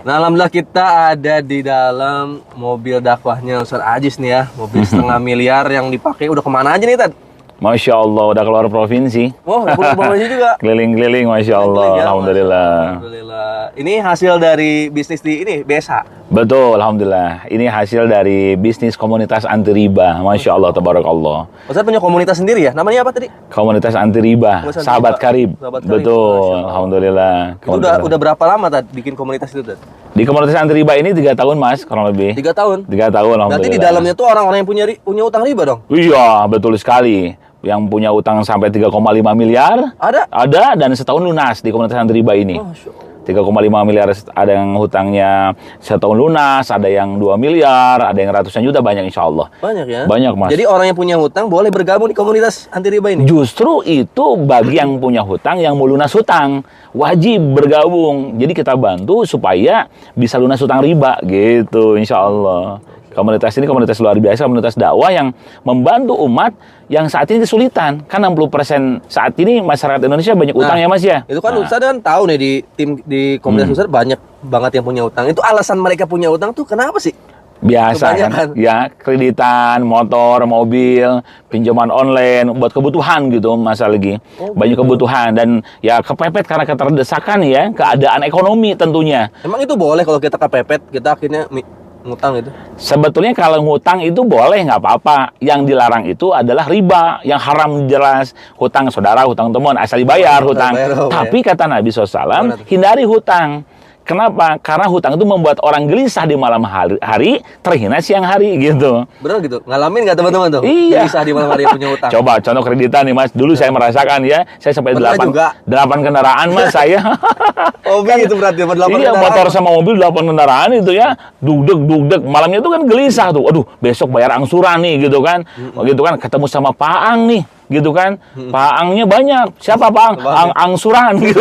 Nah, alhamdulillah kita ada di dalam mobil dakwahnya Ustaz Ajis nih ya. Mobil setengah miliar yang dipakai udah kemana aja nih, Tad? Masya Allah, udah keluar provinsi. Oh, udah provinsi juga. Keliling-keliling, Masya Allah. Keliling ya, Alhamdulillah. Alhamdulillah. Ini hasil dari bisnis di ini, BSH. Betul, Alhamdulillah. Ini hasil dari bisnis komunitas anti riba. Masya Allah, tabarakallah. Ustaz punya komunitas sendiri ya? Namanya apa tadi? Komunitas anti riba, Komunitas sahabat riba. karib. Sahabat karib. Betul, Masya Allah. Alhamdulillah. Itu udah berapa lama, Tad, bikin komunitas itu, Tad? Di komunitas anti riba ini 3 tahun, Mas, kurang lebih. 3 tahun. 3 tahun, Alhamdulillah. Berarti di dalamnya tuh orang-orang yang punya utang riba dong? Iya, betul sekali. Yang punya utang sampai 3,5 miliar. Ada? Ada, dan setahun lunas di komunitas anti riba ini. Masya Allah. 3,5 miliar, ada yang hutangnya setahun lunas, ada yang 2 miliar, ada yang ratusan juta, banyak insya Allah. Banyak ya? Banyak, Mas. Jadi orang yang punya hutang boleh bergabung di komunitas anti riba ini? Justru itu bagi yang punya hutang, yang mau lunas hutang, wajib bergabung. Jadi kita bantu supaya bisa lunas hutang riba, gitu insya Allah. Komunitas ini komunitas luar biasa, komunitas dakwah yang membantu umat yang saat ini kesulitan. Kan 60% saat ini masyarakat Indonesia banyak utang ya, Mas ya? Itu kan Nah, Ustaz kan tahu nih di komunitas Ustaz banyak banget yang punya utang. Itu alasan mereka punya utang tuh kenapa sih? biasa Kebanyakan. kan, ya kreditan, motor, mobil, pinjaman online buat kebutuhan gitu, Mas lagi banyak kebutuhan dan ya kepepet karena keterdesakan ya, keadaan ekonomi tentunya. Emang itu boleh kalau kita kepepet, kita akhirnya ngutang itu? Sebetulnya kalau ngutang itu boleh, nggak apa-apa. Yang dilarang itu adalah riba, yang haram jelas. Hutang saudara, hutang teman, asal dibayar hutang. Bayar, Tapi kata Nabi SAW, hindari hutang. Kenapa? Karena hutang itu membuat orang gelisah di malam hari, terhina siang hari gitu. Benar gitu? Ngalamin nggak teman-teman tuh? Iya. Bisa di malam hari punya utang. Coba contoh kreditan nih, Mas. Dulu saya merasakan ya, saya sampai Pernah juga? 8 kendaraan, Mas, saya. Hobi itu berarti Iya, kendaraan. motor sama mobil 8 kendaraan itu ya, dugdeg. Malamnya itu kan gelisah tuh. Aduh, besok bayar angsuran nih gitu kan. Gitu kan, ketemu sama Pak Ang nih. Gitu kan, Pak Angnya banyak. Siapa Pak Ang? Angsuran gitu.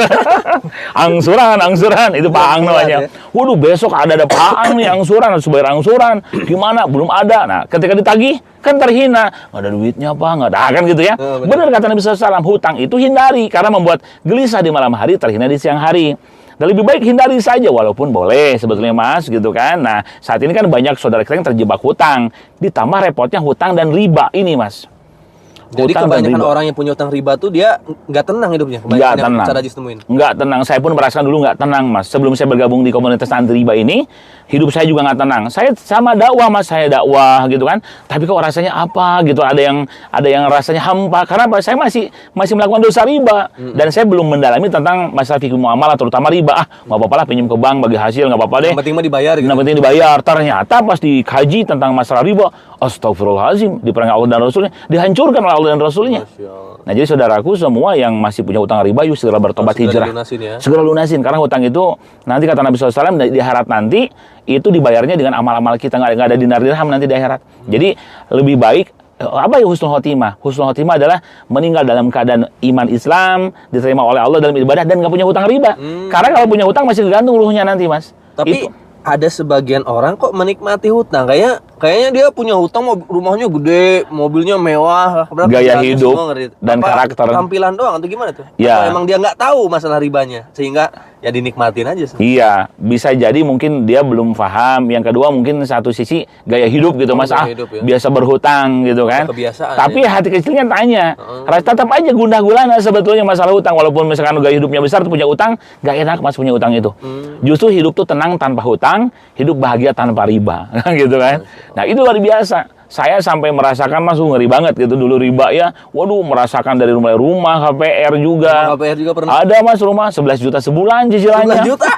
angsuran itu Pak Ang namanya. Waduh, besok ada Pak Ang nih angsuran, harus bayar angsuran. Gimana? Belum ada. Nah, ketika ditagih kan terhina. Nggak ada duitnya apa? Nggak ada kan gitu ya. Benar kata Nabi SAW, hutang itu hindari karena membuat gelisah di malam hari, terhina di siang hari. Dan lebih baik hindari saja, walaupun boleh sebetulnya, Mas, gitu kan. Nah, saat ini kan banyak saudara kita yang terjebak hutang. Ditambah repotnya hutang dan riba ini, Mas. Jadi Hutang dan kebanyakan riba. orang yang punya utang riba tuh dia nggak tenang hidupnya. Nggak Kebanyakan yang tenang. Ustaz Ajis temuin. Nggak tenang. Saya pun merasakan dulu nggak tenang, Mas. Sebelum saya bergabung di komunitas anti riba ini, hidup saya juga nggak tenang. Saya sama dakwah, Mas. Saya dakwah gitu kan. Tapi kok rasanya apa gitu? Ada yang rasanya hampa. Karena apa? Saya masih melakukan dosa riba. Dan saya belum mendalami tentang masalah fikih muamalah, terutama riba. Nggak apa-apa lah pinjam ke bank bagi hasil, nggak apa-apa deh. Yang penting mah dibayar gitu. Yang penting dibayar. Ternyata pas dikaji tentang masalah riba, astagfirullahaladzim, diperangi Allah dan Rasulnya, dihancurkan oleh Allah dan Rasulnya. Nah, jadi saudaraku semua yang masih punya hutang riba, yuk segera bertobat Segera hijrah. dilunasin ya. Segera lunasin, karena hutang itu nanti kata Nabi SAW di akhirat nanti itu dibayarnya dengan amal-amal kita, nggak ada dinar dirham nanti di akhirat. Jadi lebih baik apa ya husnul khotimah? Husnul khotimah adalah meninggal dalam keadaan iman Islam, diterima oleh Allah dalam ibadah dan nggak punya hutang riba. Karena kalau punya hutang masih tergantung ruhnya nanti, Mas. Tapi Itu. ada sebagian orang kok menikmati hutang. Kayaknya dia punya hutang, rumahnya gede, mobilnya mewah, Gaya gratis hidup semua, ngerti? dan Apa karakter. Tampilan doang atau gimana tuh? Ya. Atau emang dia nggak tahu masalah ribanya sehingga ya dinikmatin aja. Iya, bisa jadi mungkin dia belum paham. Yang kedua mungkin satu sisi gaya hidup gitu, Mas. Gaya hidup, ya. Biasa berhutang gitu kan. Kebiasaan, Tapi hati kecilnya tanya. Tetap aja gundah gulana sebetulnya masalah hutang. Walaupun misalkan gaya hidupnya besar, tuh punya utang, gak enak, Mas, punya utang itu. Justru hidup tuh tenang tanpa hutang, hidup bahagia tanpa riba. Gitu kan. Nah, itu luar biasa. Saya sampai merasakan, Mas, ngeri banget gitu dulu riba ya. Waduh, merasakan dari rumah KPR juga. KPR juga pernah. Ada, Mas, rumah 11 juta sebulan cicilannya. 11 juta?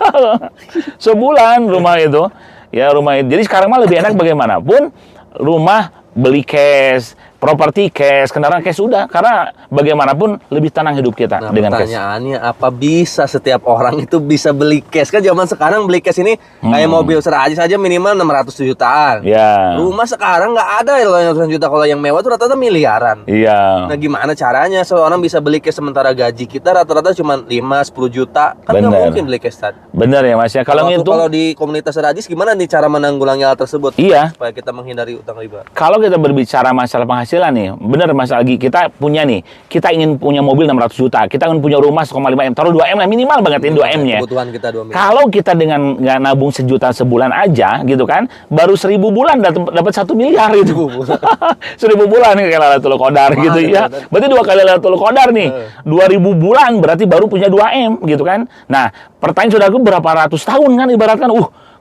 Sebulan rumah itu. Ya, rumah itu. Jadi sekarang mah lebih enak bagaimanapun rumah beli cash, properti cash, kendaraan cash sudah. Karena bagaimanapun lebih tenang hidup kita Nah, dengan cash. pertanyaannya apa bisa setiap orang itu bisa beli cash? Kan zaman sekarang beli cash ini kayak mobil Serajis saja minimal 600 jutaan. Ya. Rumah sekarang nggak ada yang 100 juta, kalau yang mewah tuh rata-rata miliaran. Iya. Nah, gimana caranya seorang bisa beli cash sementara gaji kita rata-rata cuma 5-10 juta? Kan nggak Bener. mungkin beli cash tadi. Benar ya, Mas ya. Kalau itu Kalau di komunitas Serajis gimana nih cara menanggulangi hal tersebut? Iya. Supaya kita menghindari utang riba. Kalau kita berbicara masalah penghasilan penghasilan nih. Bener Mas Algi, kita punya nih. Kita ingin punya mobil 600 juta. Kita ingin punya rumah 1,5 M. Taruh 2 M lah, minimal banget ini 2 M-nya. Kebutuhan kita 2 miliar. Kalau kita dengan nggak nabung 1 juta sebulan aja gitu kan, baru 1.000 bulan dapat 1 miliar gitu. 1.000 bulan nih kayak Lailatul Qadar gitu ya. Berarti 2 kali Lailatul Qadar nih. 2.000 bulan berarti baru punya 2 M gitu kan. Nah, pertanyaan saudaraku berapa ratus tahun kan ibaratkan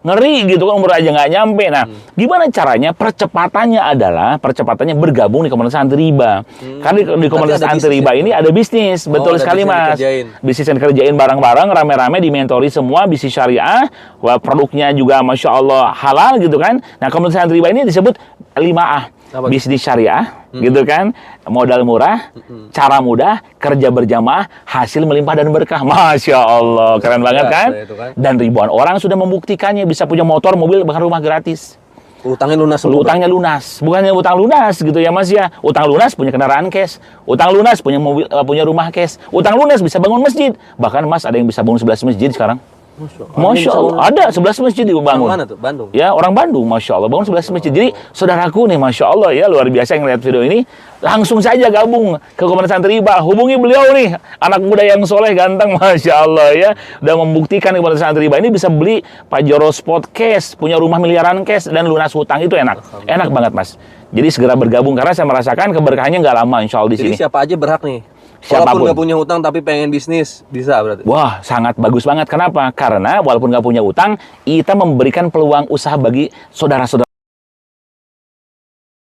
ngeri gitu kan, umur aja nggak nyampe. Nah, gimana caranya? Percepatannya bergabung di komunitas anti riba. Karena di komunitas anti riba ini ada bisnis, betul sekali Mas. Bisnis yang kerjain bareng-bareng, rame-rame, dimentori semua, bisnis syariah, produknya juga Masya Allah halal gitu kan. Nah, komunitas anti riba ini disebut 5A. Bisnis syariah, gitu kan, modal murah, cara mudah, kerja berjamaah, hasil melimpah dan berkah. Masya Allah, keren banget kan? Dan ribuan orang sudah membuktikannya, bisa punya motor, mobil, bahkan rumah gratis. Utangnya lunas. Utangnya lunas, bukannya utang lunas gitu ya Mas ya. Utang lunas punya kendaraan cash, utang lunas punya mobil, punya rumah cash, utang lunas bisa bangun masjid. Bahkan Mas ada yang bisa bangun 11 masjid sekarang. Masya Allah, ada 11 masjid dibangun. Mana tuh? Bandung? Ya, orang Bandung, Masya Allah, bangun 11 masjid. Jadi, saudaraku nih, Masya Allah ya, luar biasa yang lihat video ini, langsung saja gabung ke komunitas anti riba. Hubungi beliau nih, anak muda yang soleh, ganteng, Masya Allah ya. Udah membuktikan di komunitas anti riba ini bisa beli Pajero Sport Cash, punya rumah miliaran cash, dan lunas hutang. Itu enak. Enak banget, Mas. Jadi, segera bergabung, karena saya merasakan keberkahannya nggak lama, Insya Allah di sini. Jadi, siapa aja berhak nih? Siapapun. Walaupun nggak punya hutang tapi pengen bisnis, bisa berarti? Wah, sangat bagus banget. Kenapa? Karena walaupun nggak punya utang, kita memberikan peluang usaha bagi saudara-saudara